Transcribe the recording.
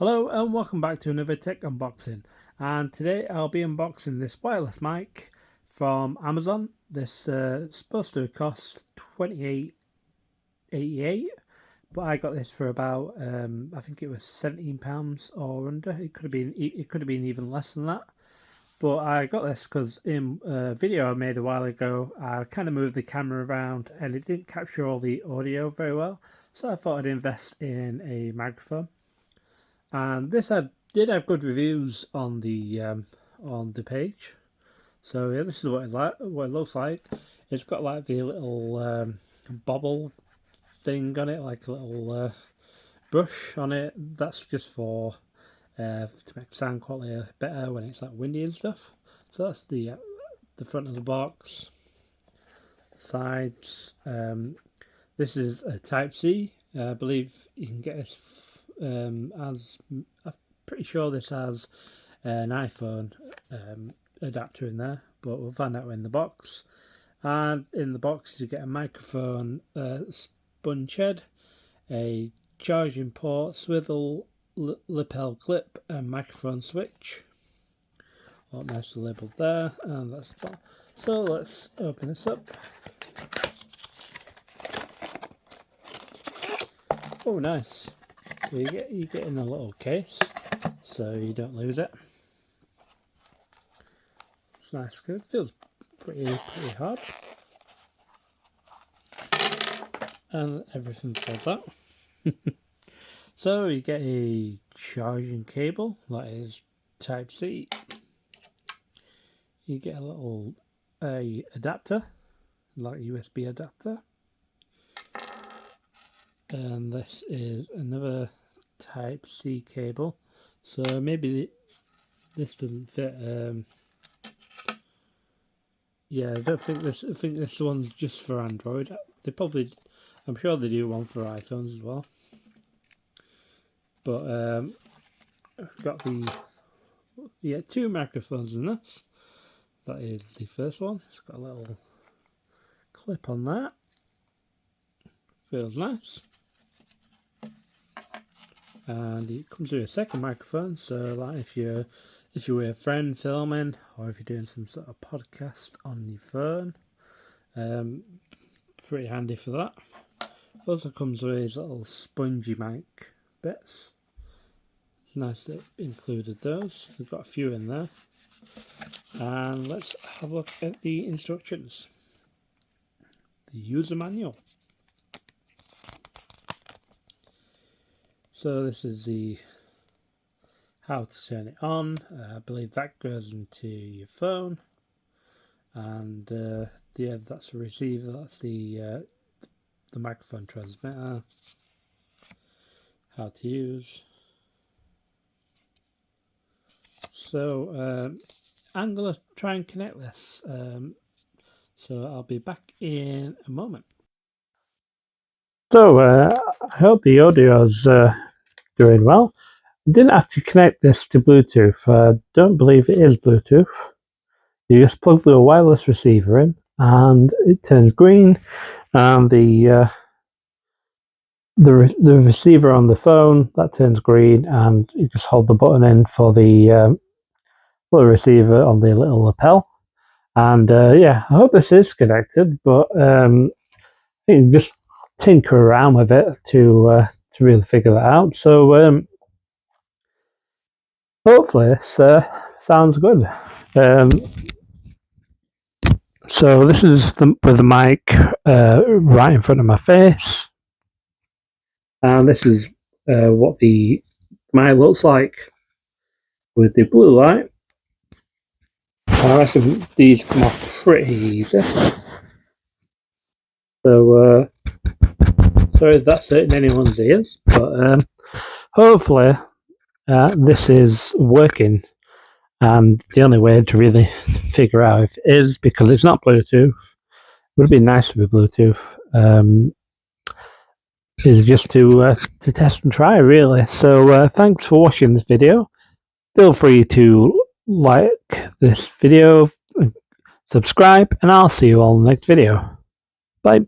Hello and welcome back to another tech unboxing, and today I'll be unboxing this wireless mic from Amazon. This is supposed to cost $28.88, but I got this for about I think it was £17 or under. It could have been even less than that, but I got this because in a video I made a while ago I kind of moved the camera around and it didn't capture all the audio very well, so I thought I'd invest in a microphone. And this did have good reviews on the page. So yeah, this is what it looks like. It's got like the little bobble thing on it, like a little brush on it. That's just for to make sound quality better when it's like windy and stuff. So that's the front of the box. Sides. This is a Type C. I believe you can get this as I'm pretty sure this has an iPhone adapter in there, but we'll find out in the box. And in the box you get a microphone sponge head, a charging port, swivel, lapel clip, and microphone switch. All nicely labelled there, and that's the box. So let's open this up. Oh, nice. So you get in a little case, so you don't lose it. It's nice, good. Feels pretty hard, and everything falls out. So you get a charging cable that is Type C. You get a little adapter, like a USB adapter. And this is another Type C cable, so maybe this doesn't fit. Yeah, I don't think this. I think this one's just for Android. They probably, I'm sure they do one for iPhones as well. But I've got two microphones in this. That is the first one. It's got a little clip on that. Feels nice. And it comes with a second microphone, so like if you're with a friend filming, or if you're doing some sort of podcast on your phone, pretty handy for that. Also comes with these little spongy mic bits. It's nice that it included those. We've got a few in there. And let's have a look at the instructions. The user manual. So this is the how to turn it on. I believe that goes into your phone, and yeah, that's the receiver. That's the microphone transmitter. How to use. So I'm gonna try and connect this. So I'll be back in a moment. So I hope the audio's doing well. I didn't have to connect this to Bluetooth. I don't believe it is Bluetooth. You just plug the wireless receiver in and it turns green, and the receiver on the phone, that turns green, and you just hold the button in for the receiver on the little lapel. And yeah, I hope this is connected, but you can just tinker around with it to really figure that out. So hopefully this sounds good. So this is with the mic right in front of my face, and this is what the mic looks like with the blue light. I reckon these come off pretty easy. So sorry if that's hurting anyone's ears, but hopefully this is working. And the only way to really figure out if it is, because it's not Bluetooth, it would be nice with Bluetooth, is just to test and try, really. So thanks for watching this video. Feel free to like this video, subscribe, and I'll see you all in the next video. Bye.